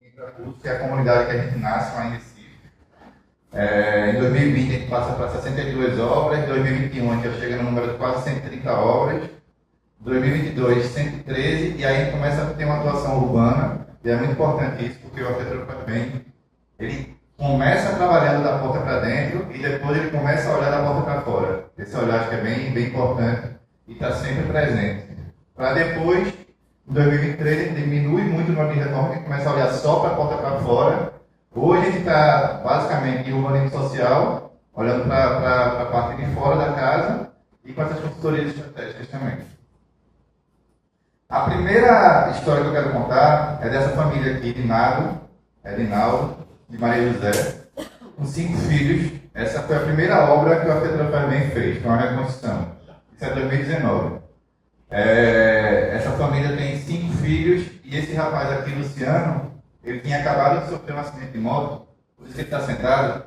que é a comunidade que a gente nasce lá em Recife. Em 2020 a gente passa para 62 obras, em 2021 a gente já chega no número de quase 130 obras, 2022 113, e aí a gente começa a ter uma atuação urbana, e é muito importante isso, porque o arquitetura também, ele começa trabalhando da porta para dentro e depois ele começa a olhar da porta para fora. Esse olhar acho que é bem importante e está sempre presente. Para depois, em 2023, ele diminui muito o número de reforma e começa a olhar só para a porta para fora. Hoje a gente está basicamente em urbanismo social, olhando para a parte de fora da casa e com essas consultorias estratégicas também. A primeira história que eu quero contar é dessa família aqui de Edinaldo, de Maria José, com 5 filhos. Essa foi a primeira obra que o Arquitetura Faz Bem fez, foi uma reconstrução. Isso é 2019. Essa família tem 5 filhos e esse rapaz aqui, Luciano, ele tinha acabado de sofrer um acidente de moto, por isso ele está sentado,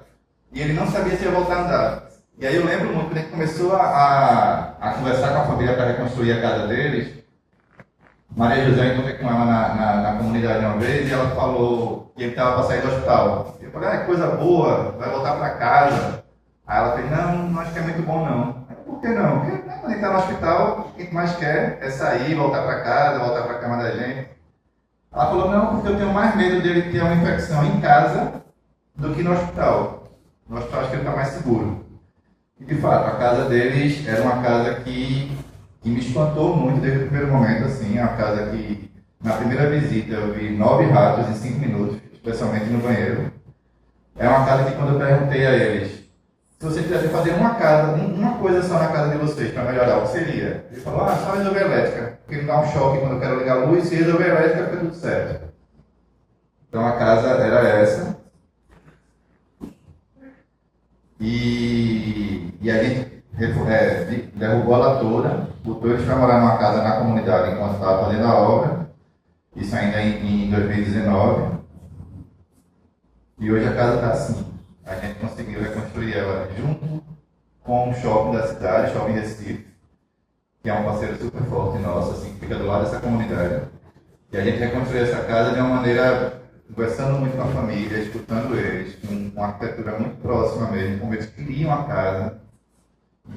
e ele não sabia se ia voltar a andar. E aí eu lembro muito, quando a gente começou a conversar com a família para reconstruir a casa deles, Maria José encontrei com ela na comunidade uma vez e ela falou que ele estava para sair do hospital. Eu falei, coisa boa, vai voltar para casa. Aí ela fez, não acho que é muito bom não. Eu, por que não? Porque quando a gente está no hospital, o que a gente mais quer é sair, voltar para casa, voltar para a cama da gente. Ela falou, não, porque eu tenho mais medo dele ter uma infecção em casa do que no hospital. No hospital acho que ele está mais seguro. E de fato, a casa deles era uma casa que me espantou muito desde o primeiro momento, assim, a casa que, na primeira visita, eu vi 9 ratos em 5 minutos, especialmente no banheiro. É uma casa que, quando eu perguntei a eles, se vocês quisessem fazer uma coisa só na casa de vocês para melhorar, o que seria? Ele falou, só resolver a elétrica, porque me dá um choque quando eu quero ligar a luz, se resolver a elétrica, fica tudo certo. Então a casa era essa. E a gente derrubou ela toda, botou eles para morar numa casa na comunidade enquanto estava fazendo a obra, isso ainda em 2019, e hoje a casa está assim. A gente conseguiu reconstruir ela junto com o shopping da cidade, Shopping Recife, que é um parceiro super forte nosso, assim, que fica do lado dessa comunidade. E a gente reconstruiu essa casa de uma maneira, conversando muito com a família, escutando eles, com uma arquitetura muito próxima mesmo, como eles queriam a casa.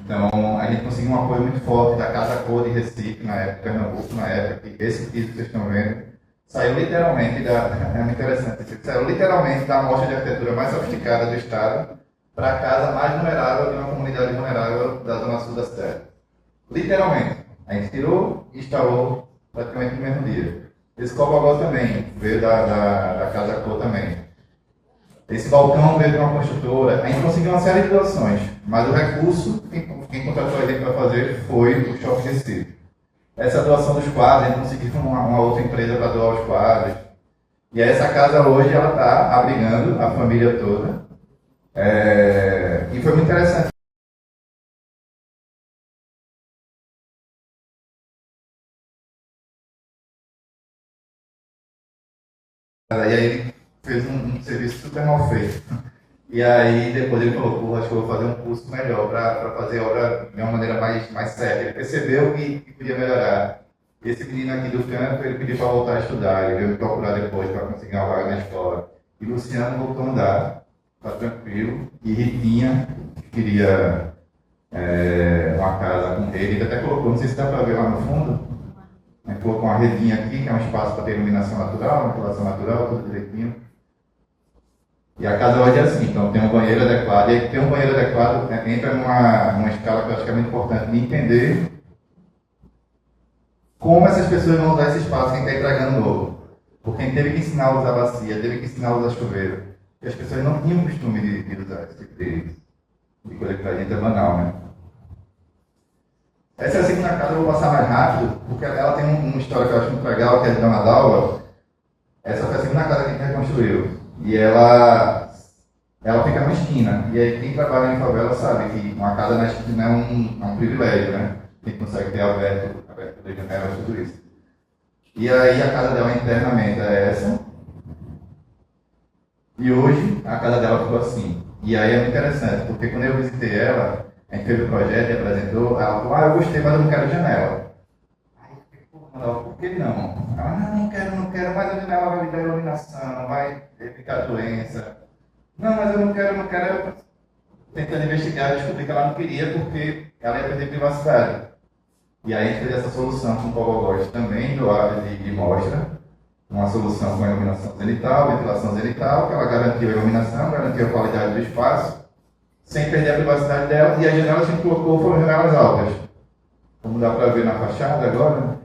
Então, a gente conseguiu um apoio muito forte da Casa Cor de Recife, na época, Pernambuco, na época, que esse piso que vocês estão vendo, saiu literalmente é muito interessante, saiu literalmente da amostra de arquitetura mais sofisticada do estado para a casa mais vulnerável de uma comunidade vulnerável da zona sul da cidade. Literalmente. A gente tirou e instalou praticamente no mesmo dia. Esse cobogó também veio da Casa Cor também. Esse balcão veio de uma construtora. A gente conseguiu uma série de doações, mas o recurso, quem contratou a gente para fazer foi o Shopping Recife. Essa doação dos quadros, a gente conseguiu uma outra empresa para doar os quadros. E essa casa hoje, ela está abrigando a família toda. E foi muito interessante. E aí ele fez um serviço super mal feito. E aí depois ele falou, pô, acho que eu vou fazer um curso melhor para fazer a obra de uma maneira mais séria. Ele percebeu que podia melhorar. Esse menino aqui do campo, ele pediu para voltar a estudar, ele veio me procurar depois para conseguir uma vaga na escola. E Luciano voltou a andar, está tranquilo. E Ritinha, que queria uma casa com rede, ele até colocou, não sei se dá para ver lá no fundo, colocou uma redinha aqui, que é um espaço para ter iluminação natural, ventilação natural, tudo direitinho. E a casa hoje é assim, então tem um banheiro adequado, e aí ter um banheiro adequado entra numa escala que eu acho que é muito importante de entender como essas pessoas vão usar esse espaço quem está entregando novo. Porque a gente teve que ensinar a usar bacia, teve que ensinar a usar chuveiro. E as pessoas não tinham costume de usar esse tipo de coisa que para a gente é banal, né? Essa é a segunda casa, eu vou passar mais rápido, porque ela tem uma história que eu acho muito legal, que é de Dona Dalva. Essa foi a segunda casa que a gente reconstruiu. E ela fica numa esquina. E aí quem trabalha em favela sabe que uma casa na esquina é um privilégio, né? A gente consegue ter aberto de janelas, tudo isso. E aí a casa dela internamente é essa. E hoje a casa dela ficou assim. E aí é muito interessante, porque quando eu visitei ela, a gente fez o projeto e apresentou, ela falou, eu gostei, mas eu não quero janela. Aí eu fiquei, por que não? Ela, não quero, mas a janela vai me dar iluminação, ficar doença. Não, mas eu não quero. Tentando investigar, descobri que ela não queria porque ela ia perder privacidade. E aí a gente fez essa solução com cobogós também do lado de mostra. Uma solução com iluminação zenital, ventilação zenital, que ela garantiu a iluminação, garantiu a qualidade do espaço, sem perder a privacidade dela. E as janelas que a gente colocou foram janelas altas. Como dá para ver na fachada agora,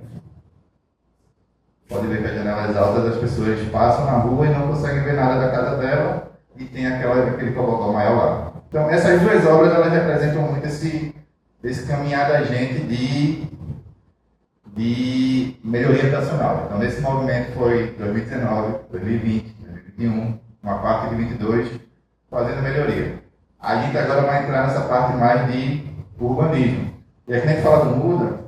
pode ver que as janelas altas as pessoas passam na rua e não conseguem ver nada da casa dela e tem aquele cobogó maior lá. Então, essas duas obras elas representam muito esse caminhar da gente de melhoria habitacional. Então, nesse movimento foi 2019, 2020, 2021, uma parte de 22, fazendo melhoria. A gente agora vai entrar nessa parte mais de urbanismo. E aqui a gente fala do muda.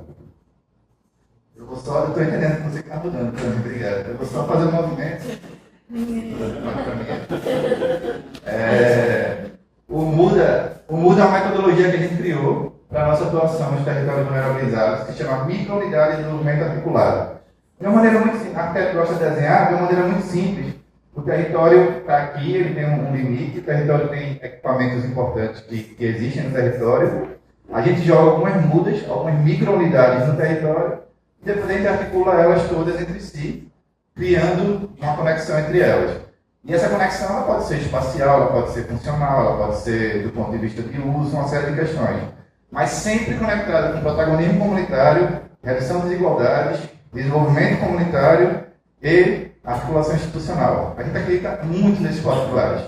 Eu estou entendendo que você está mudando para mim, obrigado. Eu vou só fazer um movimento. O muda é uma metodologia que a gente criou para a nossa atuação nos territórios vulnerabilizados, que se chama Microunidade de Desenvolvimento Articulado. De uma maneira muito simples, a arquiteto gosta de desenhar de uma maneira muito simples. O território está aqui, ele tem um limite, o território tem equipamentos importantes que existem no território. A gente joga algumas mudas, algumas microunidades no território, e depois a gente articula elas todas entre si, criando uma conexão entre elas. E essa conexão ela pode ser espacial, ela pode ser funcional, ela pode ser do ponto de vista de uso, uma série de questões. Mas sempre conectada com protagonismo comunitário, redução das desigualdades, desenvolvimento comunitário e articulação institucional. A gente acredita muito nesses quatro pilares.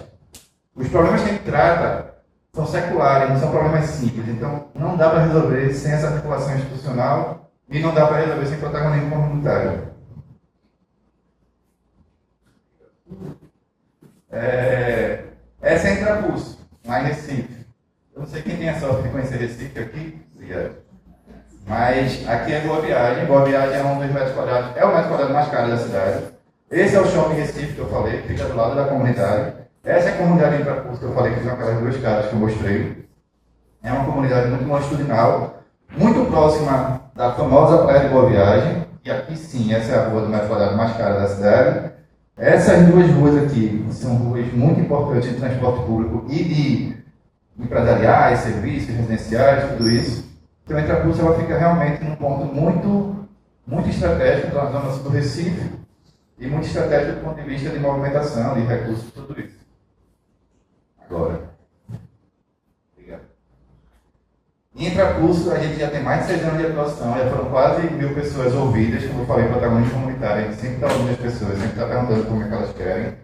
Os problemas que a gente trata são seculares, não são problemas simples. Então, não dá para resolver sem essa articulação institucional e não dá para resolver sem protagonismo comunitário. Essa é a Intrapulso, lá em Recife. Eu não sei quem tem a sorte de conhecer Recife aqui, mas aqui é Boa Viagem. Boa Viagem é um dos metros quadrados, é o metro quadrado mais caro da cidade. Esse é o Shopping Recife que eu falei, que fica do lado da comunidade. Essa é a comunidade de Intrapulso que eu falei, que são aquelas duas casas que eu mostrei. É uma comunidade muito longitudinal, muito próxima da famosa Praia de Boa Viagem, e aqui sim, essa é a rua do metro quadrado mais cara da cidade. Essas duas ruas aqui são ruas muito importantes de transporte público e de empresariais, serviços, residenciais, tudo isso. Então a Intrapulso ela fica realmente num ponto muito estratégico da zona sul do Recife e muito estratégico do ponto de vista de movimentação, de recursos, tudo isso. Agora. Obrigado. Em Intrapulso, a gente já tem mais de 6 anos de atuação, já foram quase 1.000 pessoas ouvidas, como eu falei, protagonismo comunitário. A gente sempre está ouvindo as pessoas, sempre está perguntando como é que elas querem.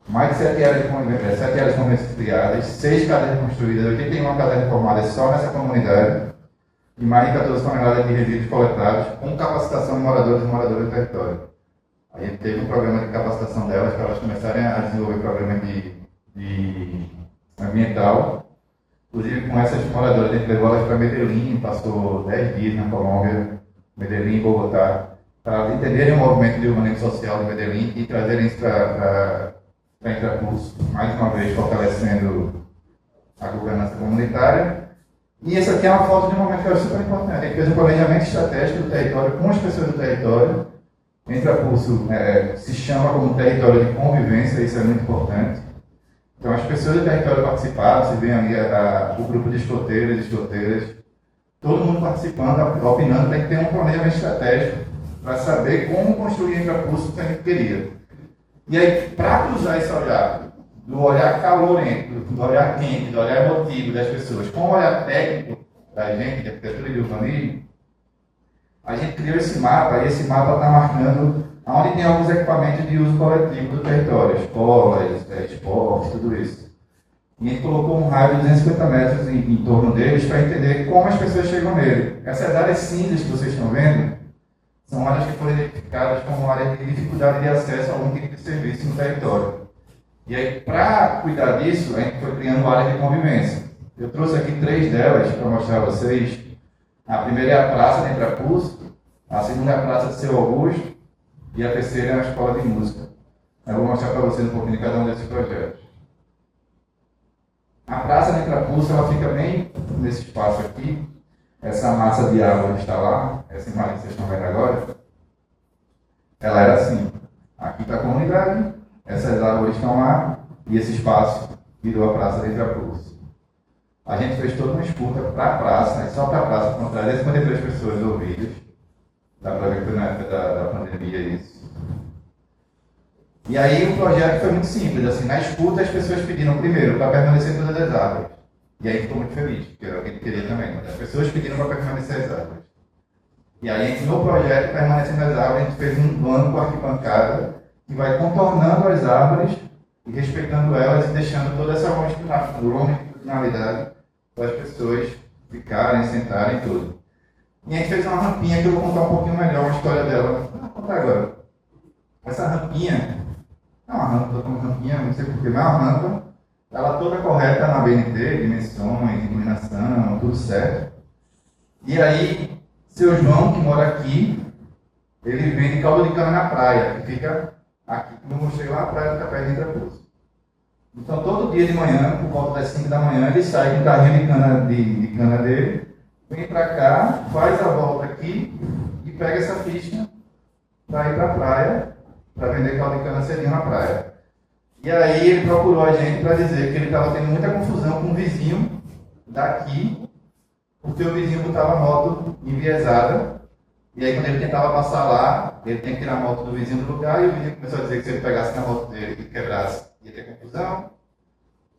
Mais de 7 áreas de convivência criadas, 6 casas reconstruídas, 81 casas reformadas só nessa comunidade, e mais de 14 toneladas de resíduos coletados, com capacitação de moradores e moradoras do território. A gente teve um programa de capacitação delas, para elas começarem a desenvolver programas de ambiental. Inclusive, com essas moradoras, a gente levou elas para Medellín, passou 10 dias na Colômbia, Medellín e Bogotá, para entenderem o movimento de urbanismo social de Medellín e trazerem isso para Intrapulso, mais uma vez fortalecendo a governança comunitária. E essa aqui é uma foto de um momento que eu acho super importante. A gente fez um planejamento estratégico do território com as pessoas do território. Intrapulso se chama como território de convivência, isso é muito importante. Então as pessoas do território participaram, você vê ali o grupo de escoteiros e escoteiras, todo mundo participando, opinando, tem que ter um planejamento estratégico para saber como construir Intrapulso que a gente queria. E aí, para cruzar esse olhar, do olhar calorento, do olhar quente, do olhar emotivo das pessoas, com o olhar técnico da gente, de arquitetura e de urbanismo, a gente criou esse mapa, e esse mapa está marcando onde tem alguns equipamentos de uso coletivo do território, escolas, esporte, tudo isso. E a gente colocou um raio de 250 metros em torno deles para entender como as pessoas chegam nele. Essas áreas cinzas que vocês estão vendo são áreas que foram identificadas como áreas de dificuldade de acesso a algum tipo de serviço no território. E aí, para cuidar disso, a gente foi criando áreas de convivência. Eu trouxe aqui 3 delas para mostrar a vocês. A primeira é a Praça de Intrapulso, a segunda é a Praça de Seu Augusto e a terceira é a Escola de Música. Eu vou mostrar para vocês um pouquinho de cada um desses projetos. A Praça de Intrapulso ela fica bem nesse espaço aqui. Essa massa de árvore está lá, essa imagem que vocês estão vendo agora, ela era assim. Aqui está a comunidade, essas árvores estão lá e esse espaço virou a Praça de Intrapulso. A gente fez toda uma escuta para a praça, só para a praça, com 353 pessoas ouvidas. Dá para ver que foi na época da pandemia isso. E aí o projeto foi muito simples, assim, na escuta as pessoas pediram primeiro para permanecer todas as árvores. E aí ficou muito feliz, porque era o que ele queria também. As pessoas pediram para permanecer as árvores. E aí a gente, no projeto Permanecendo as Árvores, a gente fez um plano com arquibancada que vai contornando as árvores e respeitando elas e deixando toda essa longitudinalidade para as pessoas ficarem, sentarem e tudo. E a gente fez uma rampinha que eu vou contar um pouquinho melhor a história dela. Vou contar agora. Essa rampinha, é uma rampa, estou falando rampinha, não sei porquê, mas é uma rampa, ela toda correta na BNT, dimensões, iluminação, tudo certo. E aí, seu João, que mora aqui, ele vende caldo de cana na praia, que fica aqui, como eu mostrei lá, a praia do Capé de Intrapulso. Então, todo dia de manhã, por volta das 5 da manhã, ele sai com o carrinho de cana dele, vem para cá, faz a volta aqui e pega essa ficha para ir para a praia, para vender caldo de cana cedinho na praia. E aí ele procurou a gente para dizer que ele estava tendo muita confusão com o vizinho daqui, porque o vizinho botava a moto enviesada, e aí quando ele tentava passar lá, ele tinha que tirar a moto do vizinho do lugar, e o vizinho começou a dizer que se ele pegasse na moto dele e quebrasse, ia ter confusão.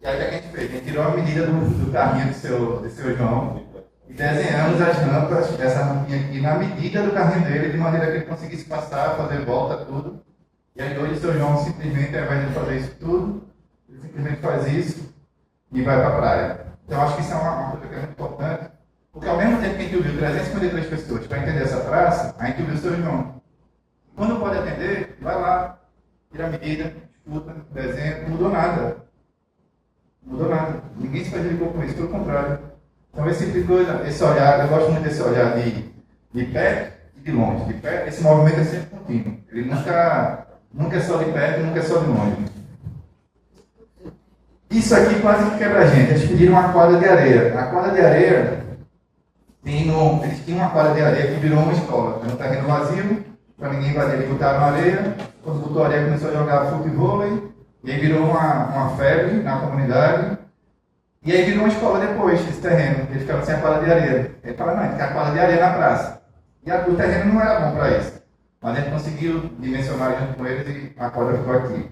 E aí o que a gente fez? A gente tirou a medida do carrinho do seu João e desenhamos as rampas dessa rampinha aqui na medida do carrinho dele, de maneira que ele conseguisse passar, fazer volta, tudo. E aí hoje o seu João simplesmente, ao invés de fazer isso tudo, ele simplesmente faz isso e vai para a praia. Então eu acho que isso é uma coisa que é muito importante, porque ao mesmo tempo que a gente ouviu 353 pessoas para entender essa praça, a gente ouviu o seu João. Quando pode atender, vai lá, tira a medida, escuta, desenha, não mudou nada. Não mudou nada. Ninguém se prejudicou com isso, pelo contrário. Então esse tipo de coisa, esse olhar, eu gosto muito desse olhar de perto e de longe. De perto, esse movimento é sempre contínuo. Ele nunca é só de perto e nunca é só de longe. Isso aqui quase que quebra a gente. Eles pediram uma quadra de areia. A quadra de areia, eles tinham uma quadra de areia que virou uma escola. Era um terreno vazio, para ninguém invadir, eles botaram areia. Quando botou areia, começou a jogar futevôlei. E aí virou uma febre na comunidade. E aí virou uma escola depois, esse terreno. Eles ficaram sem a quadra de areia. Ele fala, não, a gente quer a quadra de areia na praça. E o terreno não era bom para isso. Mas a gente conseguiu dimensionar junto com eles e a quadra ficou aqui.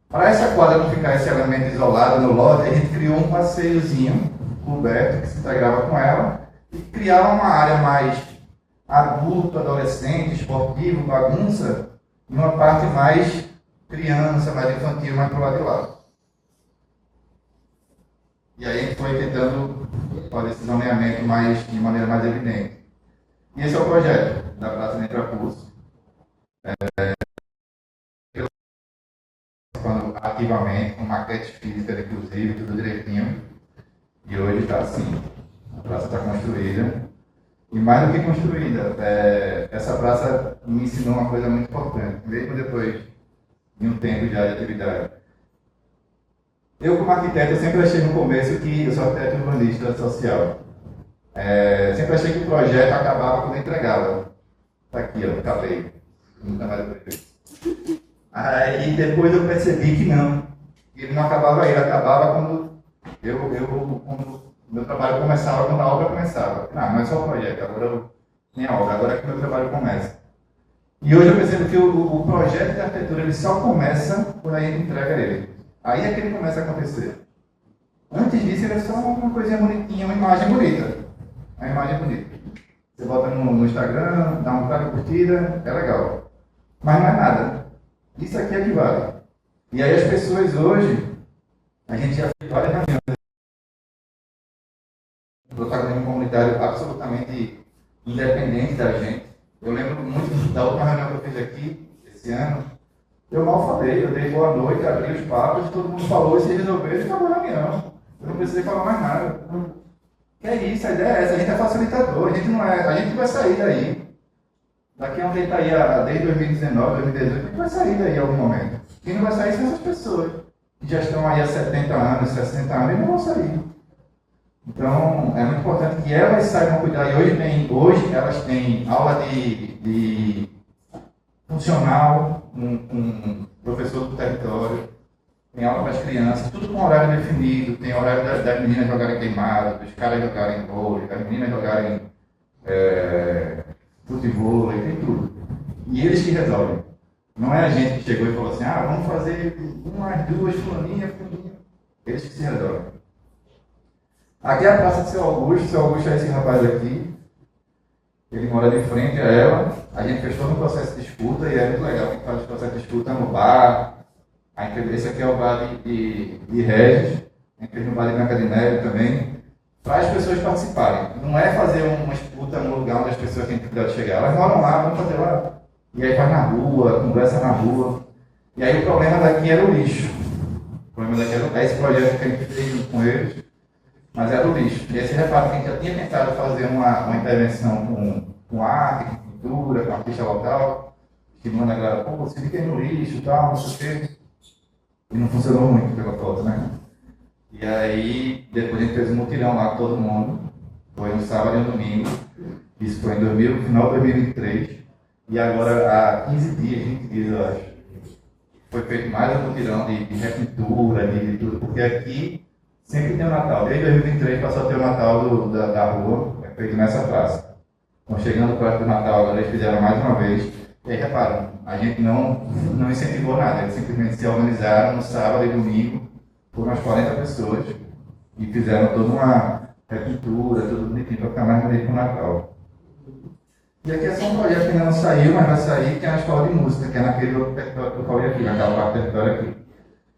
Para essa quadra não ficar esse elemento isolado no lote, a gente criou um passeiozinho coberto que se integrava com ela e criava uma área mais adulto, adolescente, esportivo, bagunça, e uma parte mais criança, mais infantil, mais para o lado de lá. E aí a gente foi tentando fazer esse zoneamento de maneira mais evidente. E esse é o projeto da Praça de Intrapulso. Ativamente, com maquete física, inclusive, tudo direitinho. E hoje está assim. A praça está construída. E mais do que construída, essa praça me ensinou uma coisa muito importante, mesmo depois de um tempo já de atividade. Eu, como arquiteto, sempre achei no começo que eu sou arquiteto urbanista social. Sempre achei que o projeto acabava quando entregava. Está aqui, ó, acabei. Nunca mais depois. Aí depois eu percebi que não. Ele não acabava aí, ele acabava quando quando o meu trabalho começava, quando a obra começava. Não é só o projeto, agora nem a obra, agora é que o meu trabalho começa. E hoje eu percebo que o projeto de arquitetura ele só começa quando a gente entrega ele. Aí é que ele começa a acontecer. Antes disso ele é só uma coisinha bonitinha, uma imagem bonita. Uma imagem bonita. Você bota no Instagram, dá um bocado de curtida, é legal. Mas não é nada. Isso aqui é que vale. E aí as pessoas hoje, a gente já fez várias reuniões. O protagonismo comunitário absolutamente independente da gente. Eu lembro muito da última reunião que eu fiz aqui, esse ano. Eu mal falei, eu dei boa noite, abri os papos, todo mundo falou e se resolveu e acabou a reunião. Eu não precisei falar mais nada. Que é isso, a ideia é essa, a gente é facilitador, a gente vai sair daí. Daqui a onde ele está aí, desde 2019, 2018, a gente vai sair daí em algum momento. Quem não vai sair são essas pessoas, que já estão aí há 70 anos, 60 anos, e não vão sair. Então, é muito importante que elas saibam cuidar. E hoje elas têm aula de funcional, um professor das crianças, tudo com horário definido, tem horário das meninas jogarem queimado, dos caras jogarem vôlei, das meninas jogarem futebol, tem tudo. E eles que resolvem. Não é a gente que chegou e falou assim, vamos fazer umas duas fulaninha. Eles que se resolvem. Aqui é a praça de Seu Augusto é esse rapaz aqui. Ele mora de frente a ela. A gente fez todo um processo de escuta e é muito legal. A gente faz o processo de escuta no bar. Esse aqui é o bar de Regis. A gente fez no bar de Branca de Neve também. Para as pessoas participarem. Não é fazer uma escuta no lugar onde as pessoas têm dificuldade de chegar. Elas moram lá, vamos fazer lá. E aí faz na rua, conversa na rua. E aí o problema daqui era o lixo. O problema daqui era esse projeto que a gente fez com eles. Mas era o lixo. E aí você repara que a gente já tinha tentado fazer uma intervenção com arte, com pintura, com artista local, estimulando a galera, você fica aí no lixo e tal, não sei o quê. E não funcionou muito pela foto, né? E aí, depois a gente fez um mutirão lá com todo mundo. Foi no sábado e no domingo. Isso foi no final de 2023. E agora, há 15 dias, 20 dias, eu acho, foi feito mais um mutirão de repintura, de tudo, porque aqui sempre tem o Natal. Desde 2023 passou a ter o Natal da rua, feito nessa praça. Então, chegando perto do Natal, agora eles fizeram mais uma vez. E aí, reparam, a gente não incentivou nada, eles simplesmente se organizaram no sábado e domingo por umas 40 pessoas e fizeram toda uma repintura, tudo bonitinho para ficar mais bonito para o Natal. E aqui é só um projeto que ainda não saiu, mas vai sair, que é a escola de música, que é naquele outro território que eu falei aqui, naquela parte do território aqui.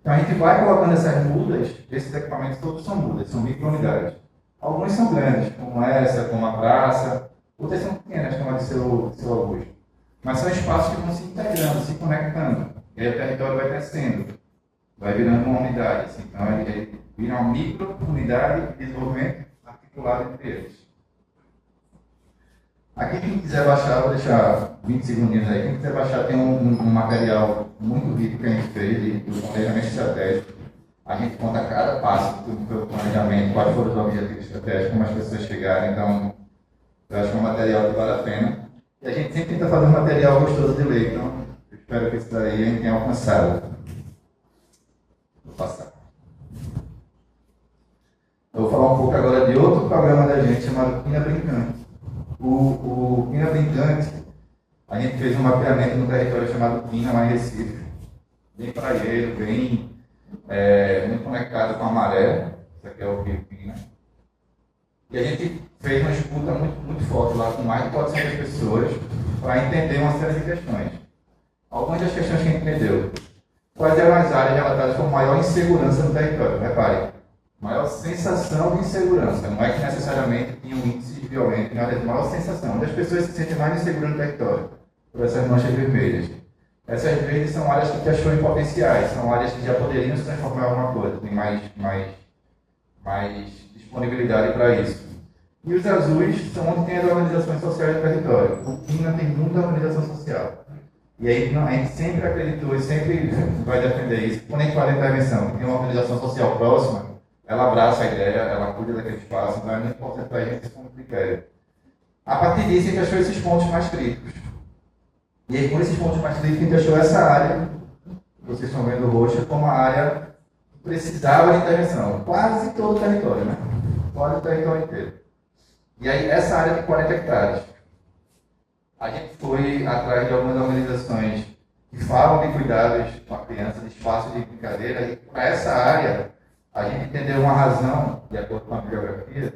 Então a gente vai colocando essas mudas, esses equipamentos todos são mudas, são micro-unidades. Alguns são grandes, como essa, como a praça, outras são pequenas, como a de Seu Augusto. Mas são espaços que vão se integrando, se conectando. E aí o território vai crescendo, vai virando uma unidade. Assim. Então ele vira uma micro-unidade de desenvolvimento articulado entre eles. Aqui, quem quiser baixar, vou deixar 20 segundinhos aí, quem quiser baixar tem um material muito rico que a gente fez do planejamento estratégico. A gente conta cada passo do planejamento, quais foram os objetivos estratégicos, como as pessoas chegaram, então eu acho que é um material que vale a pena. E a gente sempre tenta fazer um material gostoso de ler, então eu espero que isso daí a gente tenha alcançado. Vou passar. Eu vou falar um pouco agora de outro programa da gente chamado Pina Brincante. O Pina Brincante, a gente fez um mapeamento no território chamado Pina, lá em Recife. Bem praieiro, bem muito conectado com a maré. Isso aqui é o Rio Pina. E a gente fez uma escuta muito forte lá com mais de 400 pessoas para entender uma série de questões. Algumas das questões que a gente entendeu. Quais eram as áreas relatadas com maior insegurança no território? Repare. Maior sensação de insegurança. Não é que necessariamente tinha um índice violento, mas a maior sensação. Onde as pessoas se sentem mais inseguras no território, por essas manchas vermelhas. Essas verdes são áreas que achou em potenciais, são áreas que já poderiam se transformar em alguma coisa, tem mais disponibilidade para isso. E os azuis são onde tem as organizações sociais do território. O Pina tem muita organização social. E aí a gente sempre acreditou e sempre vai defender isso. Quando a gente fala de intervenção, que tem uma organização social próxima, ela abraça a ideia, ela cuida daquele espaço, então é muito importante para a gente esse ponto de critério. A partir disso, a gente achou esses pontos mais críticos. E aí, com esses pontos mais críticos, a gente achou essa área, que vocês estão vendo roxa, como a área que precisava de intervenção. Quase todo o território, né? Quase o território inteiro. E aí, essa área de 40 hectares. A gente foi atrás de algumas organizações que falam de cuidados com a criança, de espaços de brincadeira, e para essa área, a gente entendeu uma razão, de acordo com a bibliografia,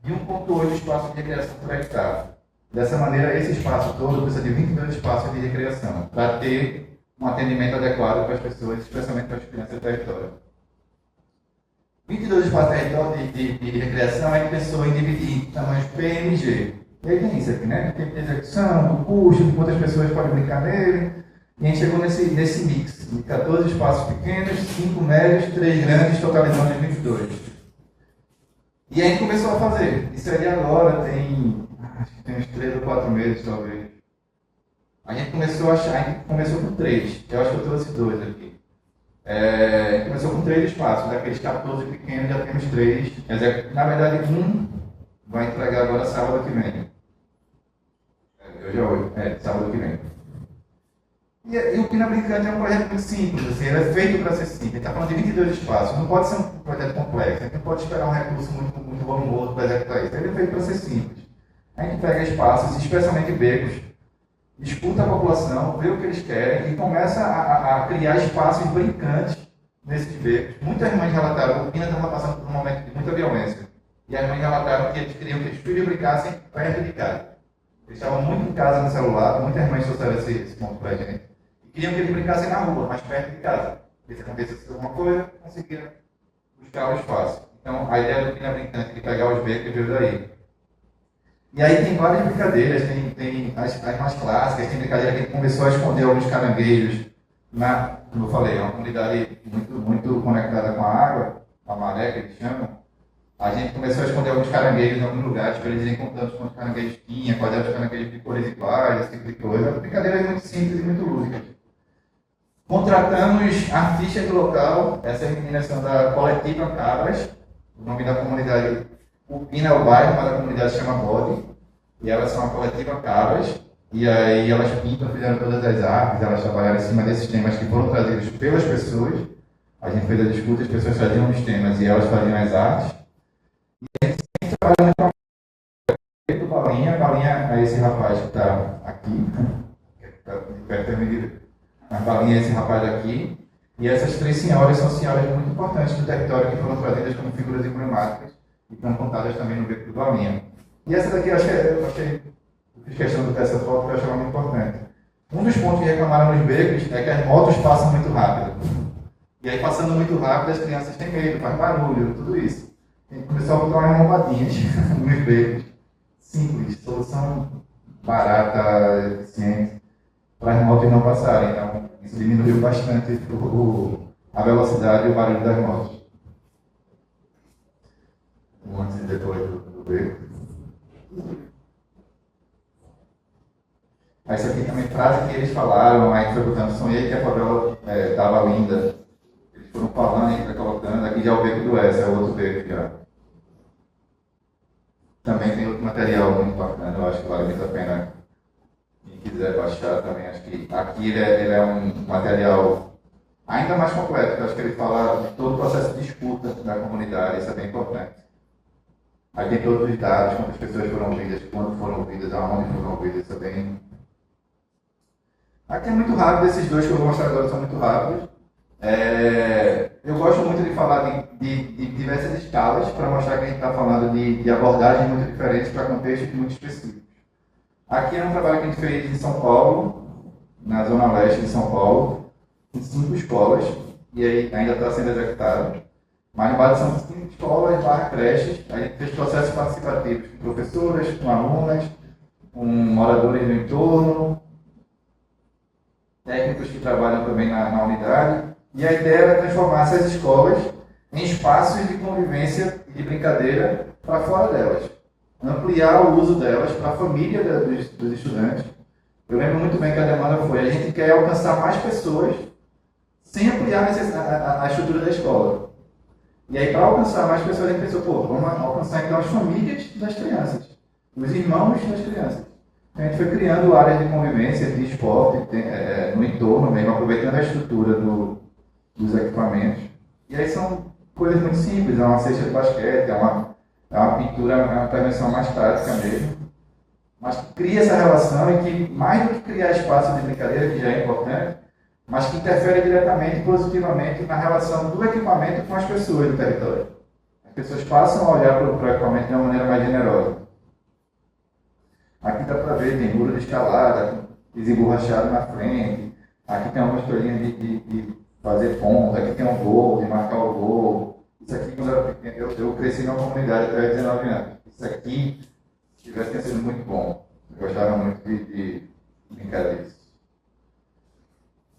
de 1,8 espaços de recreação por hectare. Dessa maneira, esse espaço todo precisa de 22 espaços de recreação, para ter um atendimento adequado para as pessoas, especialmente para as crianças do território. 22 espaços de recreação, a gente pensou em dividir em tamanhos PMG. E aí tem isso aqui, né? Tem de execução, do custo, de quantas pessoas podem brincar nele. E a gente chegou nesse mix de 14 espaços pequenos, 5 médios, 3 grandes, totalizando os 22. E a gente começou a fazer. Isso aí agora acho que tem uns 3 ou 4 meses, talvez. A gente começou a achar, a gente começou com 3. Eu acho que eu trouxe 2 aqui. A gente começou com 3 espaços. Daqueles 14 pequenos já temos 3. Na verdade, um vai entregar agora sábado que vem. Hoje é 8. Sábado que vem. E o Pina Brincante é um projeto muito simples, assim, ele é feito para ser simples. Ele está falando de 22 espaços, não pode ser um projeto complexo, a gente não pode esperar um recurso muito volumoso para executar isso. Ele é feito para ser simples. A gente pega espaços, especialmente becos, escuta a população, vê o que eles querem e começa a criar espaços brincantes nesses becos. Muitas mães relataram que o Pina estava passando por um momento de muita violência. E as mães relataram que eles queriam que os filhos brincassem perto de casa. Eles estavam muito em casa no celular, muitas mães trouxeram esse ponto para a gente. E queriam que eles brincassem na rua, mais perto de casa. Se acontecesse alguma coisa, conseguiram buscar o espaço. Então, a ideia do Pina Brincante de pegar os becos veio daí. E aí tem várias brincadeiras, tem as mais clássicas, tem brincadeira que a gente começou a esconder alguns caranguejos como eu falei, é uma comunidade muito conectada com a água, a maré que eles chamam. A gente começou a esconder alguns caranguejos em alguns lugares para eles irem contando quantos caranguejos tinha, quais eram os caranguejos de cores iguais, esse tipo de coisa. Brincadeiras muito simples e muito lúdicas. Contratamos artistas do local, essas meninas são da Coletiva Cabras, o nome da comunidade, o Pina é o bairro, mas a comunidade se chama Bode, e elas são a Coletiva Cabras, e aí elas pintam, fizeram todas as artes, elas trabalharam em cima desses temas que foram trazidos pelas pessoas. A gente fez a disputa, as pessoas traziam os temas e elas faziam as artes. E a gente sempre trabalhando com o Balinha. Balinha é esse rapaz que está aqui, que está de perto da medida. A Balinha é esse rapaz aqui. E essas três senhoras são senhoras muito importantes do território que foram trazidas como figuras emblemáticas e estão contadas também no beco do Balinha. E essa daqui, eu fiz questão de ter essa foto, que eu achava muito importante. Um dos pontos que reclamaram nos becos é que as motos passam muito rápido. E aí, passando muito rápido, as crianças têm medo, faz barulho, tudo isso. A gente começou a botar umas bombadinhas nos becos. Simples, solução barata, eficiente, para as motos não passarem. Então, isso diminuiu bastante a velocidade e o barulho das motos. Antes e depois do beco. Isso aqui também, frase que eles falaram, aí foi botando, sonhei que a favela estava linda. Eles foram falando, a gente vai colocando, aqui já é o beco do S, é o outro beco já. Também tem outro material muito bacana, eu acho que vale muito a pena. Quem quiser baixar também, acho que aqui ele é um material ainda mais completo, eu acho que ele fala de todo o processo de escuta da comunidade, isso é bem importante. Aí tem todos os dados, quantas pessoas foram ouvidas, quando foram ouvidas, aonde foram ouvidas, isso é bem... Aqui é muito rápido, esses dois que eu vou mostrar agora são muito rápidos. Eu gosto muito de falar de diversas escalas para mostrar que a gente está falando de abordagens muito diferentes para contextos muito específicos. Aqui é um trabalho que a gente fez em São Paulo, na zona leste de São Paulo, em 5 escolas, e aí ainda está sendo executado. Mas no base são 5 escolas, creches, a gente fez processos participativos com professoras, com alunas, com moradores do entorno, técnicos que trabalham também na unidade, e a ideia era transformar essas escolas em espaços de convivência e de brincadeira para fora delas, ampliar o uso delas para a família dos estudantes. Eu lembro muito bem que a demanda foi, a gente quer alcançar mais pessoas sem ampliar a estrutura da escola. E aí, para alcançar mais pessoas, a gente pensou, vamos alcançar então as famílias das crianças, os irmãos das crianças. A gente foi criando áreas de convivência, de esporte, no entorno mesmo, aproveitando a estrutura dos equipamentos. E aí são coisas muito simples, é uma cesta de basquete, é uma pintura, é uma intervenção mais tática mesmo. Mas que cria essa relação e que, mais do que criar espaço de brincadeira, que já é importante, mas que interfere diretamente e positivamente na relação do equipamento com as pessoas do território. As pessoas passam a olhar para o equipamento de uma maneira mais generosa. Aqui dá para ver, tem muro de escalada, desemborrachado na frente. Aqui tem uma historinha de fazer ponto, aqui tem um gol, de marcar o gol. Isso aqui, quando eu era pequeno, eu cresci numa comunidade até 19 anos. Isso aqui, se tivesse, tinha sido muito bom. Eu gostava muito de brincar disso.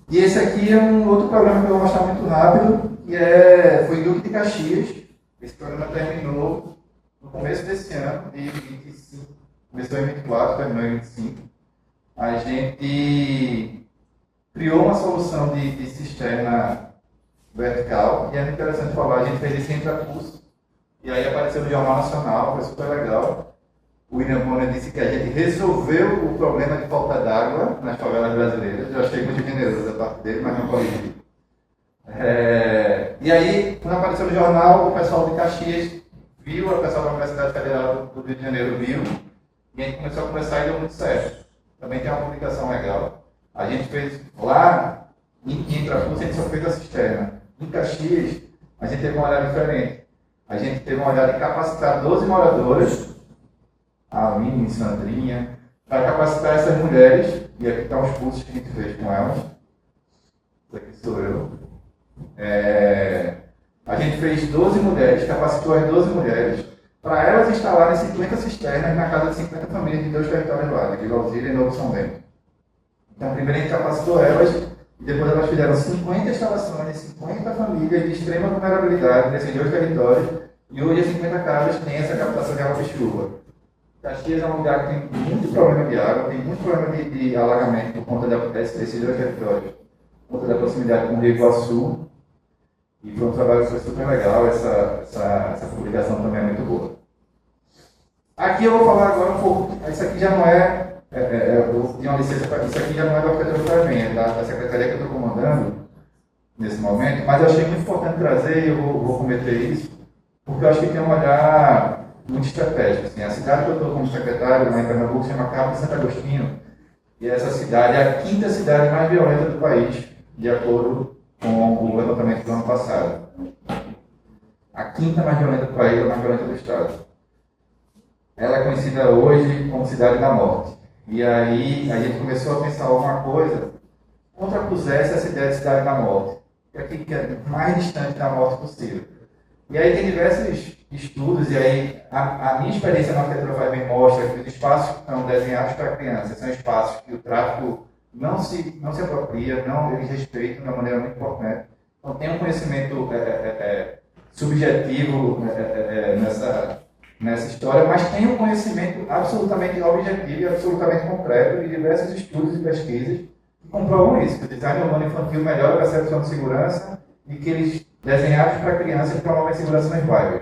E esse aqui é um outro programa que eu vou mostrar muito rápido, que foi em Duque de Caxias. Esse programa terminou no começo desse ano, de 25. Começou em 24, terminou em 25. A gente criou uma solução de cisterna vertical, e é interessante falar, a gente fez isso em curso, e aí apareceu no Jornal Nacional, foi super legal. o William Bonner disse que a gente resolveu o problema de falta d'água nas favelas brasileiras. Eu achei muito generoso da parte dele, mas não corrigi. E aí, quando apareceu no jornal, o pessoal de Caxias viu, o pessoal da Universidade Federal do Rio de Janeiro viu, e a gente começou a conversar e deu muito certo. Também tem uma publicação legal. A gente fez lá, em Intrafus, a gente só fez a cisterna. Em Caxias, a gente teve uma olhada diferente. A gente teve uma olhada de capacitar 12 moradoras, a Aline, Sandrinha, para capacitar essas mulheres, e aqui estão os cursos que a gente fez com elas. Isso aqui sou eu. A gente fez 12 mulheres, capacitou as 12 mulheres, para elas instalarem 50 cisternas na casa de 50 famílias de 2 territórios lá, de Valzíria e Novo São Bento. Então, primeiro a gente capacitou elas, e depois elas fizeram 50 instalações, 50 famílias de extrema vulnerabilidade nesses 2 territórios, e hoje as 50 casas têm essa captação de água de chuva. Caxias é um lugar que tem muito problema de água, tem muito problema de alagamento por conta desses 2 territórios, por conta da proximidade com o Rio Iguaçu. E foi um trabalho que foi super legal, essa publicação também é muito boa. Aqui eu vou falar agora um pouco, isso aqui já não eu vou pedir uma licença, isso aqui já não é da Arquitetura Fazem, é da secretaria que eu estou comandando nesse momento, mas eu achei muito importante trazer, e eu vou cometer isso, porque eu acho que tem um olhar muito estratégico. Assim, a cidade que eu estou como secretário, lá em Pernambuco, se chama Cabo de Santo Agostinho, e essa cidade é a 5ª cidade mais violenta do país, de acordo com o levantamento do ano passado. A 5ª mais violenta do país, a mais violenta do estado. Ela é conhecida hoje como Cidade da Morte. E aí a gente começou a pensar alguma coisa contrapusesse essa ideia de Cidade da Morte, que é mais distante da morte possível. E aí tem diversos estudos, e aí a minha experiência na Arquitetura Fazem mostra que os espaços que estão desenhados para crianças são espaços que o tráfico não se apropria, eles respeitam de uma maneira muito importante. Então tem um conhecimento subjetivo nessa história, mas tem um conhecimento absolutamente objetivo e absolutamente concreto de diversos estudos e pesquisas que comprovam isso, que o design urbano infantil melhora a percepção de segurança e que eles, desenhados para crianças, promovem segurança nos bairros.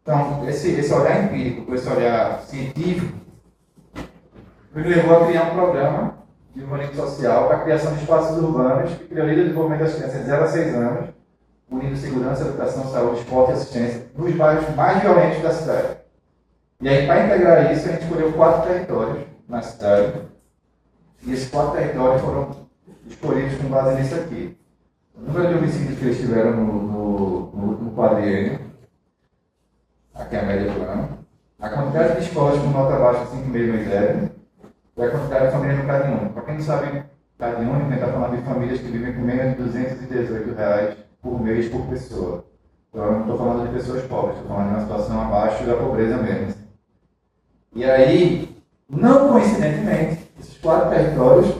Então, esse olhar empírico, esse olhar científico, me levou a criar um programa de urbanismo social para a criação de espaços urbanos que prioriza o desenvolvimento das crianças de 0 a 6 anos, unindo segurança, educação, saúde, esporte e assistência nos bairros mais violentos da cidade. E aí, para integrar isso, a gente escolheu 4 territórios na cidade, e esses 4 territórios foram escolhidos com base nisso aqui. O número de homicídios que eles tiveram no último quadriênio, aqui é a média do ano, a quantidade de escolas com nota baixa, 5,5 no IDEB, e a quantidade de famílias no Cadê Único. Para quem não sabe, Cadê Único, a gente está falando de famílias que vivem com menos de R$ 218 por mês por pessoa. Então, eu não estou falando de pessoas pobres, estou falando de uma situação abaixo da pobreza mesmo. E aí, não coincidentemente, esses 4 territórios,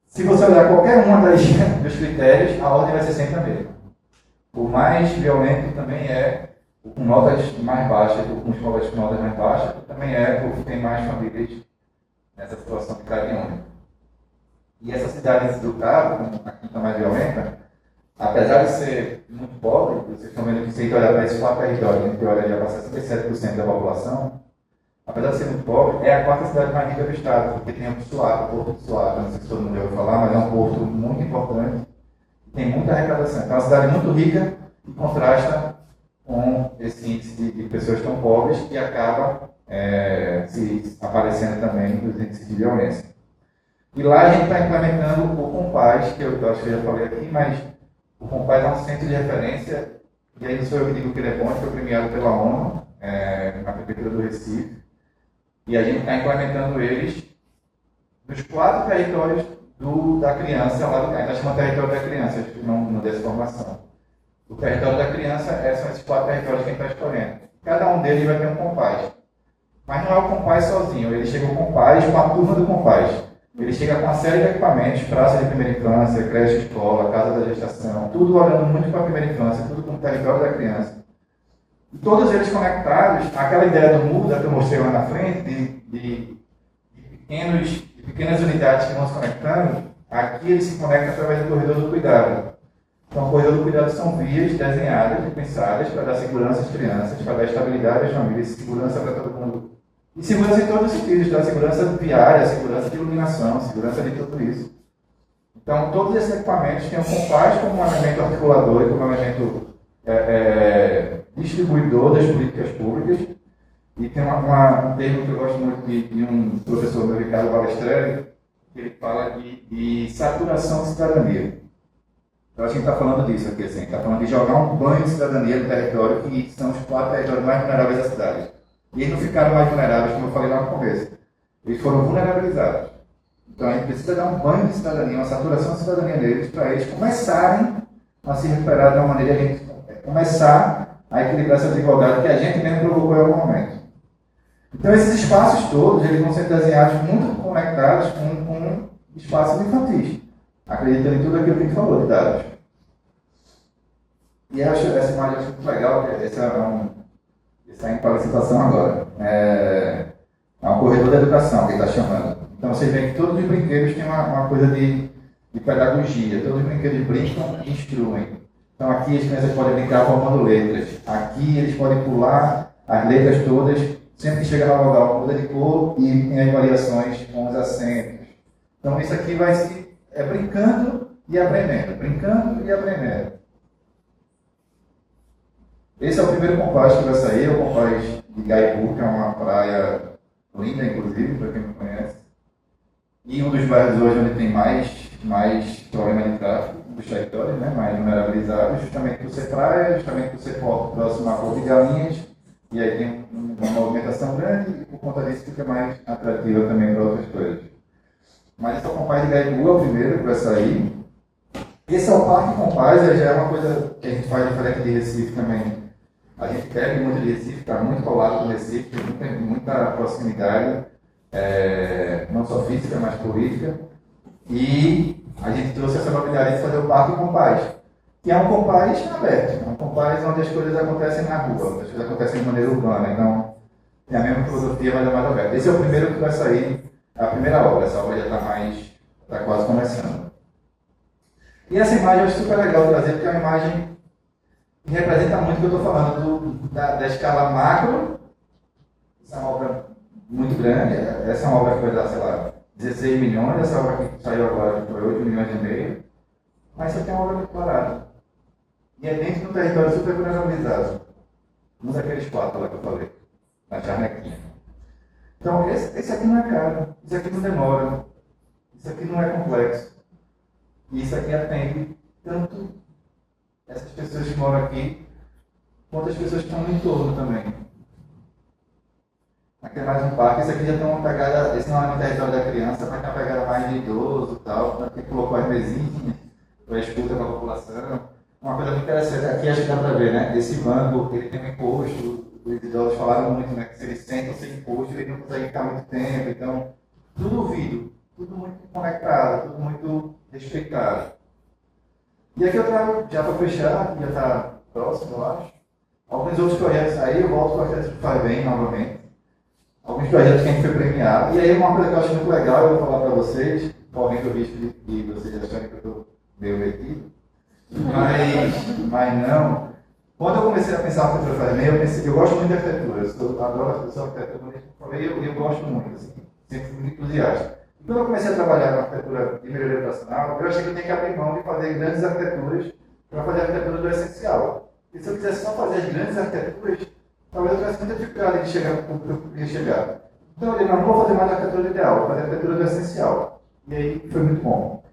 se você olhar qualquer uma dos critérios, a ordem vai ser sempre a mesma. O mais violento também é o com notas mais baixas, o com escolas com notas mais baixas, também é o que tem mais famílias nessa situação de Cadê Único. E essa cidade do Cabo, a 5ª mais violenta, apesar de ser muito pobre, vocês estão vendo que se a gente olhar para esses 4 territórios, a gente olha já para 67% da população, apesar de ser muito pobre, é a 4ª cidade mais rica do estado, porque tem o Porto de Suape, não sei se todo mundo já ouviu falar, mas é um porto muito importante, tem muita arrecadação. Então é uma cidade muito rica e contrasta com esse índice de pessoas tão pobres que acaba se aparecendo também nos índices de violência. E lá a gente está implementando o Compaz, que eu acho que eu já falei aqui, mas o Compaz é um centro de referência, e aí não sou eu que digo que ele é bom, ele foi premiado pela ONU, na Prefeitura do Recife, e a gente está implementando eles nos 4 territórios da criança lá do CAI. Nós chamamos território da criança, não dessa formação. O território da criança são esses 4 territórios que a gente está escolhendo. Cada um deles vai ter um Compaz. Mas não é o Compaz sozinho, ele chega o Compaz com a turma do Compaz. Ele chega com uma série de equipamentos, praça de primeira infância, creche, escola, casa da gestação, tudo olhando muito para a primeira infância, tudo com o território da criança. E todos eles conectados, aquela ideia do Muda que eu mostrei lá na frente, de pequenas unidades que vão se conectando, aqui eles se conectam através do corredor do cuidado. Então, o corredor do cuidado são vias desenhadas e pensadas para dar segurança às crianças, para dar estabilidade às famílias, segurança para todo mundo E segurança em todos os sentidos, tá? Segurança viária, segurança de iluminação, segurança de tudo isso. Então, todos esses equipamentos têm o compás como um elemento articulador e como um elemento distribuidor das políticas públicas. E tem um termo que eu gosto muito de um professor meu, Ricardo Balestrelli, que ele fala de saturação de cidadania. Eu acho que a gente está falando disso aqui, assim, está falando de jogar um banho de cidadania no território, que são os 4 territórios mais vulneráveis da cidade. E eles não ficaram mais vulneráveis, como eu falei lá no começo. Eles foram vulnerabilizados. Então a gente precisa dar um banho de cidadania, uma saturação de cidadania neles, para eles começarem a se recuperar de uma maneira, a gente começar a equilibrar essa desigualdade que a gente mesmo provocou em algum momento. Então esses espaços todos, eles vão ser desenhados muito conectados com espaços infantis, acreditando em tudo aquilo que a gente falou de dados. E eu acho essa imagem muito legal, que está em participação agora. É um corredor da educação que ele está chamando. Então vocês veem que todos os brinquedos têm uma coisa de pedagogia, todos os brinquedos brincam e instruem. Então aqui as crianças podem brincar formando letras, aqui eles podem pular as letras todas, sempre que chega na vogal muda de cor e tem as variações com os acentos. Então isso aqui vai se brincando e aprendendo, brincando e aprendendo. Esse é o primeiro compás que vai sair, é o compás de Gaibu, que é uma praia linda, inclusive, para quem não conhece. E um dos bairros hoje onde tem mais problema de tráfego dos territórios, né, mais vulnerabilizados, justamente por ser praia, justamente por ser próximo a Porto de Galinhas, e aí tem uma movimentação grande e por conta disso fica mais atrativa também para outras coisas. Mas esse é o compás de Gaibu, é o primeiro que vai sair. Esse é o Parque Compás, já é uma coisa que a gente faz diferente de Recife também. A gente bebe muito de Recife, está muito colado com Recife, tem muita proximidade, não só física, mas política. E a gente trouxe essa novidade de fazer o Parque Compás, que é um compás aberto, é um compás onde as coisas acontecem na rua, as coisas acontecem de maneira urbana, então tem a mesma filosofia, mas é mais aberta. Esse é o primeiro que vai sair, a primeira obra, essa obra já está quase começando. E essa imagem eu acho super legal trazer, porque é uma imagem que representa muito o que eu estou falando da escala macro. Essa é uma obra muito grande, essa é uma obra que vai dar, sei lá, 16 milhões, essa obra que saiu agora que foi 8 milhões e meio, mas isso aqui é uma obra muito barata. E é dentro de um território super vulnerabilizado. Um daqueles 4 lá que eu falei, na Charnequinha. Então, esse aqui não é caro, isso aqui não demora, isso aqui não é complexo. E isso aqui atende tanto essas pessoas que moram aqui, quanto as pessoas que estão no entorno também. Aqui é mais um parque, esse aqui já tem uma pegada, esse não é no território da criança, mas tem uma pegada mais de idoso e tal, porque colocou as mesinhas, para escuta para a população. Uma coisa muito interessante, aqui acho que dá para ver, né? Esse banco, ele tem um encosto, os idosos falaram muito, né? Que se eles sentam sem encosto, eles não conseguem ficar muito tempo, então, tudo ouvido, tudo muito conectado, tudo muito respeitado. E aqui eu trago, já para fechar, já está próximo, eu acho, alguns outros projetos aí, eu volto para o projeto do Faz Bem novamente. Alguns projetos que a gente foi premiado. E aí uma coisa que eu acho muito legal, eu vou falar para vocês, correndo o risco de vocês acharem que eu estou meio metido, mas não. Quando eu comecei a pensar no Faz Bem, eu pensei, eu gosto muito de arquitetura, eu adoro a arquitetura, eu gosto muito, assim, sempre fui muito entusiasta. Quando eu comecei a trabalhar com arquitetura de melhoria operacional, eu achei que eu tinha que abrir mão de fazer grandes arquiteturas para fazer a arquitetura do essencial. E se eu quisesse só fazer as grandes arquiteturas, talvez eu tivesse muita dificuldade de chegar no público que eu queria chegar. Então eu disse, não vou fazer mais a arquitetura ideal, vou fazer a arquitetura do essencial. E aí foi muito bom.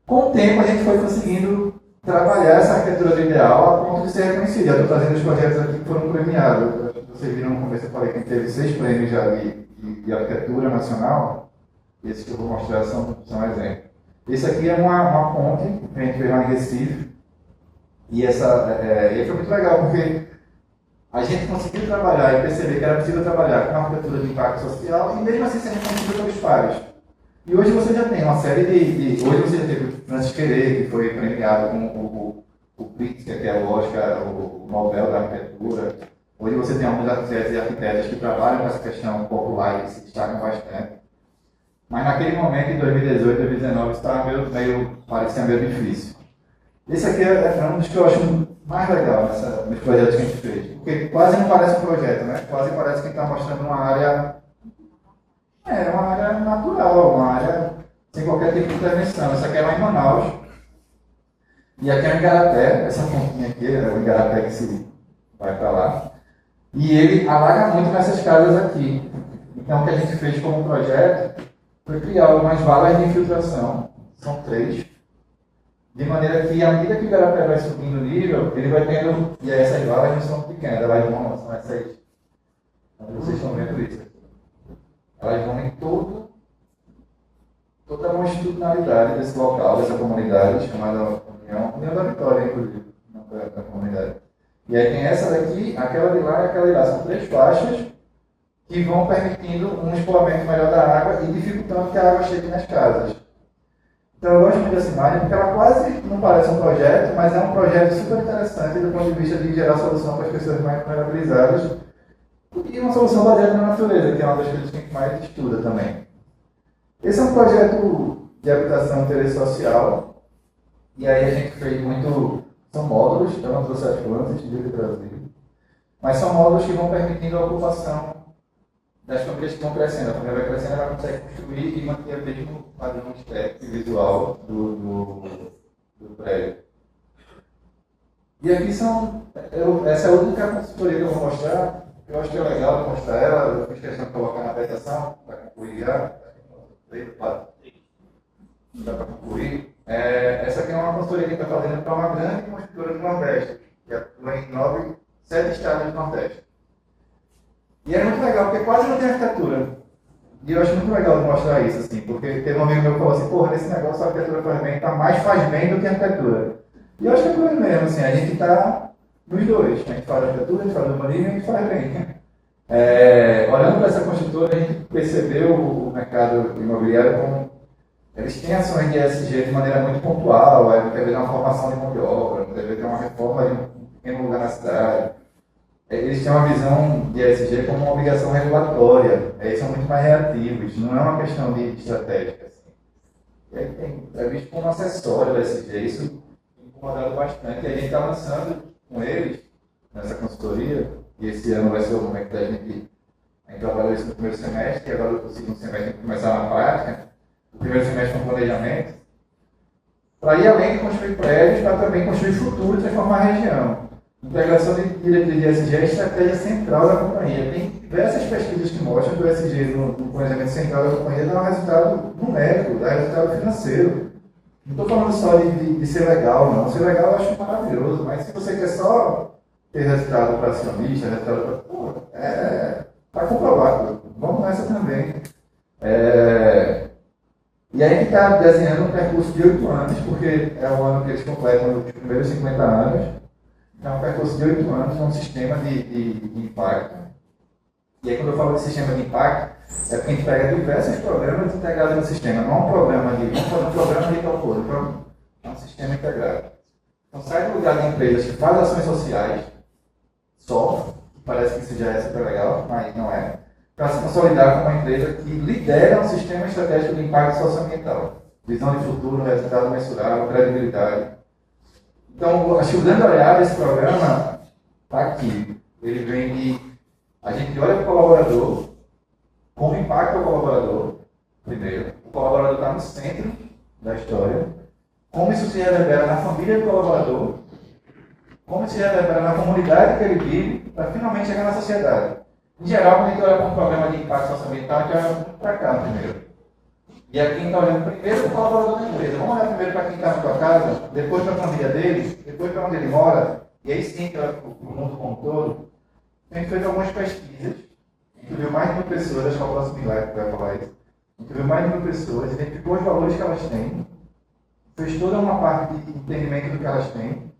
Com o tempo a gente foi conseguindo trabalhar essa arquitetura do ideal a ponto de ser reconhecida. Eu estou trazendo os projetos aqui que foram premiados. Vocês viram no começo, eu falei que a gente teve 6 prêmios já de arquitetura nacional. Esses que eu vou mostrar são exemplos. Esse aqui é uma ponte que a gente fez lá em Recife. E foi muito legal, porque a gente conseguiu trabalhar e perceber que era possível trabalhar com uma arquitetura de impacto social e mesmo assim ser reconhecido pelos pares. E hoje você já tem uma série hoje você já teve o Francis Querer, que foi premiado com o Pritzker, que é o Oscar, o Nobel da Arquitetura. Hoje você tem alguns arquitetos e arquitetas que trabalham com essa questão popular e que se destacam bastante. Mas naquele momento, em 2018, 2019, parecia meio difícil. Esse aqui é um dos que eu acho mais legal nos projetos que a gente fez. Porque quase não parece um projeto, né? Quase parece que a gente está mostrando uma área natural, uma área sem qualquer tipo de intervenção. Essa aqui é lá em Manaus. E aqui é o Igarapé, essa pontinha aqui, é o Igarapé que se vai para lá. E ele alaga muito nessas casas aqui. Então, o que a gente fez como projeto foi criar algumas valas de infiltração, são 3, de maneira que, à medida que o Igarapé vai subindo o nível, ele vai tendo, e aí essas valas não são pequenas, elas vão, são essas, vocês estão vendo isso, elas vão em toda a longitudinalidade desse local, dessa comunidade, chamada União da Vitória, inclusive, da comunidade. E aí tem essa daqui, aquela de lá e aquela de lá. São 3 faixas que vão permitindo um escoamento melhor da água e dificultando que a água chegue nas casas. Então eu gosto muito dessa imagem porque ela quase não parece um projeto, mas é um projeto super interessante do ponto de vista de gerar solução para as pessoas mais vulneráveis e uma solução baseada na natureza, que é uma das coisas que a gente mais estuda também. Esse é um projeto de habitação de interesse social, e aí a gente fez muito. São módulos, eu não trouxe as plantas, tive que trazer, mas são módulos que vão permitindo a ocupação das famílias que vão crescendo. A família vai crescendo, ela consegue construir e manter o mesmo padrão estético e visual do prédio. E aqui essa é a única consultoria que eu vou mostrar, eu acho que é legal de mostrar ela, eu fiz questão de colocar na apresentação, para concluir já. Dá para concluir. Essa aqui é uma consultoria que a gente está fazendo para uma grande construtora do Nordeste, que atua em 7 estados do Nordeste. E é muito legal, porque quase não tem arquitetura. E eu acho muito legal de mostrar isso, assim, porque teve um amigo meu que falou assim, porra, nesse negócio a arquitetura faz bem, tá mais faz bem do que a arquitetura. E eu acho que é por aí mesmo, assim, a gente está nos dois. A gente faz arquitetura, a gente faz urbanismo e a gente faz bem. Olhando para essa construtora, a gente percebeu o mercado imobiliário como eles têm ações de ESG de maneira muito pontual, muitas vezes uma formação de mão de obra, muitas vezes uma reforma de um pequeno lugar na cidade. Eles têm uma visão de ESG como uma obrigação regulatória, eles são muito mais reativos, não é uma questão de estratégica. Assim. E aí é visto como um acessório do ESG, isso tem incomodado bastante. E a gente está lançando com eles, nessa consultoria, e esse ano vai ser o momento da gente trabalhou isso no primeiro semestre, e agora o segundo semestre tem que começar na prática. O primeiro semestre com planejamento, para ir além de construir prédios, para também construir futuro e transformar a região. Integração de diretriz de ESG é a estratégia central da companhia. Tem diversas pesquisas que mostram que o ESG no planejamento central da companhia dá um resultado numérico, dá resultado financeiro. Não estou falando só de ser legal, não. Ser legal eu acho maravilhoso, mas se você quer só ter resultado para acionista, resultado para... Pô, está comprovado. Vamos nessa também. E aí a gente está desenhando um percurso de 8 anos, porque é o ano que eles completam os primeiros 50 anos. Então é um percurso de 8 anos, um sistema de impacto. E aí quando eu falo de sistema de impacto, é porque a gente pega diversos programas integrados no sistema. Não é um programa vamos fazer um programa de tal coisa, é um sistema integrado. Então sai do lugar de empresas que fazem ações sociais, só, que parece que isso já é super legal, mas não é, para se consolidar como uma empresa que lidera um sistema estratégico de impacto socioambiental. Visão de futuro, resultado mensurável, credibilidade. Então, acho que o grande olhar desse programa está aqui. Ele vem de... A gente olha para o colaborador, como impacta o colaborador, primeiro. O colaborador está no centro da história. Como isso se reverbera na família do colaborador. Como isso se reverbera na comunidade que ele vive, para finalmente chegar na sociedade. Em geral, quando a gente olha para um programa de impacto socioambiental, a gente olha muito para cá primeiro. E aqui a gente está olhando primeiro para o colaborador da empresa. Vamos olhar primeiro para quem está na sua casa, depois para a família dele, depois para onde ele mora, e aí sim que olha para o mundo como um todo. A gente fez algumas pesquisas, a gente viu mais de 1000 pessoas, acho que é o próximo slide que vai falar isso. A gente viu mais de 1000 pessoas, identificou os valores que elas têm, fez toda uma parte de entendimento do que elas têm,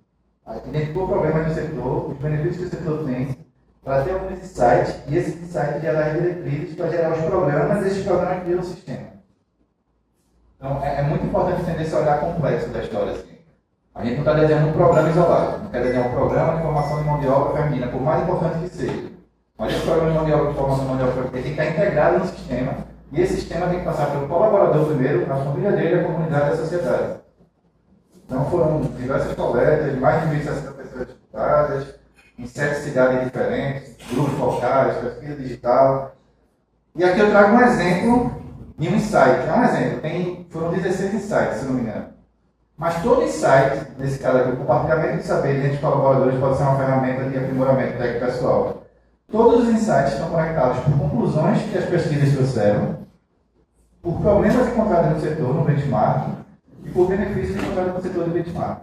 identificou o problema do setor, os benefícios que o setor tem, para ter alguns insights, e esses insights gerar diretrizes para gerar os programas, e esses programas criam o sistema. Então, é muito importante entender esse olhar complexo da história. Assim. A gente não está desenhando um programa isolado, não quer desenhar um programa de formação de mão de obra feminina, por mais importante que seja. Mas esse programa de mão de obra, de formação de mão de obra feminina, tem que estar integrado no sistema, e esse sistema tem que passar pelo colaborador primeiro, a família dele, a comunidade e a sociedade. Então foram diversas coletas, mais de 1.060 pessoas disputadas, em 7 cidades diferentes, grupos focais, pesquisa digital. E aqui eu trago um exemplo de um insight. É um exemplo, foram 16 insights, se não me engano. Mas todo insight, nesse caso aqui, o compartilhamento de saber entre colaboradores pode ser uma ferramenta de aprimoramento técnico pessoal. Todos os insights estão conectados por conclusões que as pesquisas trouxeram, por problemas encontrados no setor, no benchmark, e por benefícios encontrados no setor de benchmark.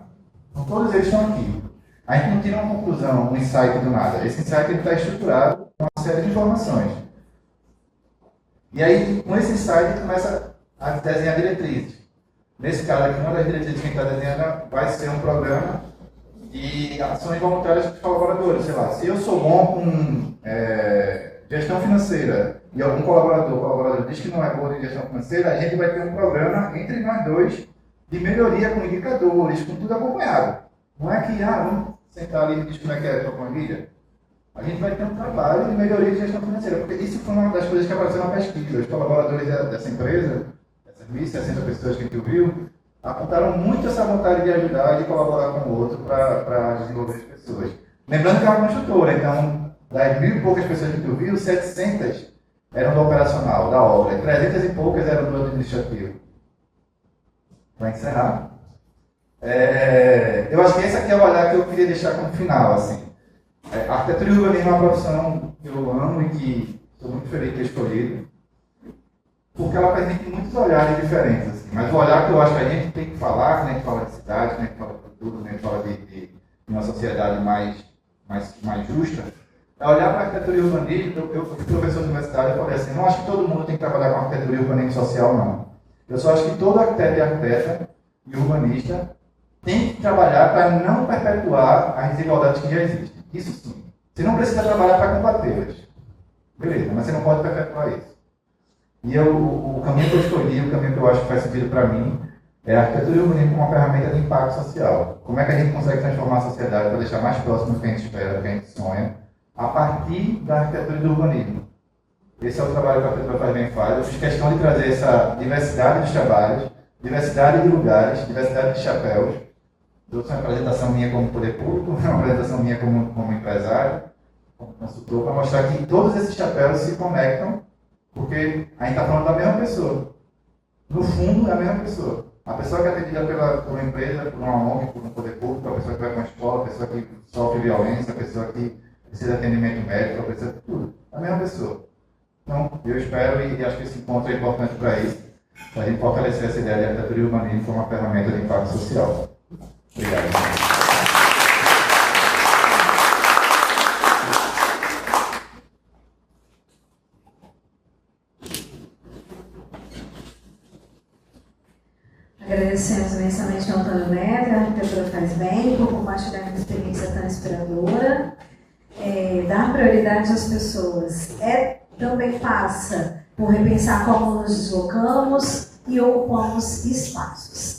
Então, todos eles estão aqui. A gente não tira uma conclusão, um insight do nada. Esse insight está estruturado com uma série de informações. E aí, com esse insight, a gente começa a desenhar diretrizes. Nesse caso aqui, uma das diretrizes que a gente está desenhando vai ser um programa de ações voluntárias dos colaboradores. Sei lá, se eu sou bom com gestão financeira e algum colaborador diz que não é bom em gestão financeira, a gente vai ter um programa entre nós dois de melhoria com indicadores, com tudo acompanhado. Não é que, vamos sentar ali e dizer como é que é a tua família. A gente vai ter um trabalho de melhoria de gestão financeira, porque isso foi uma das coisas que apareceu na pesquisa. Os colaboradores dessa empresa, essas 1.060 pessoas que a gente ouviu, apontaram muito essa vontade de ajudar e de colaborar com o outro para desenvolver as pessoas. Lembrando que é uma construtora, então, das 1.000 e poucas pessoas que a gente ouviu, 700 eram do operacional, da obra, 300 e poucas eram do administrativo. Para encerrar, eu acho que esse aqui é o olhar que eu queria deixar como final. Assim. A arquitetura e urbanismo é uma profissão que eu amo e que estou muito feliz de ter escolhido, porque ela permite muitos olhares diferentes. Assim. Mas o olhar que eu acho que a gente tem que falar, quando a gente fala de cidade, quando a gente fala de futuro, quando a gente fala de uma sociedade mais justa, é olhar para a arquitetura e urbanismo. Eu fui professor de universidade e falei assim, não acho que todo mundo tem que trabalhar com arquitetura e urbanismo social, não. Eu só acho que todo arquiteto e arquiteta e urbanista tem que trabalhar para não perpetuar as desigualdades que já existem. Isso sim. Você não precisa trabalhar para combatê-las. Beleza, mas você não pode perpetuar isso. E o caminho que eu escolhi, o caminho que eu acho que faz sentido para mim, é a arquitetura e urbanismo como uma ferramenta de impacto social. Como é que a gente consegue transformar a sociedade para deixar mais próximo do que a gente espera, do que a gente sonha, a partir da arquitetura e do urbanismo. Esse é o trabalho que a Arquitetura Faz Bem faz. Eu fiz questão de trazer essa diversidade de trabalhos, diversidade de lugares, diversidade de chapéus. Trouxe uma apresentação minha como poder público, uma apresentação minha como empresário, como consultor, para mostrar que todos esses chapéus se conectam, porque a gente está falando da mesma pessoa. No fundo, é a mesma pessoa. A pessoa que é atendida por uma empresa, por uma ONG, por um poder público, a pessoa que vai para uma escola, a pessoa que sofre violência, a pessoa que precisa de atendimento médico, a pessoa de tudo. É a mesma pessoa. Então, eu espero e acho que esse encontro é importante para isso, para a gente fortalecer essa ideia de arquitetura e urbanismo como uma ferramenta de impacto social. Obrigado. Agradecemos imensamente ao Antônio Neto, a Arquitetura Faz Bem, por compartilhar uma experiência tão inspiradora. Dar prioridade às pessoas também passa por repensar como nos deslocamos e ocupamos espaços.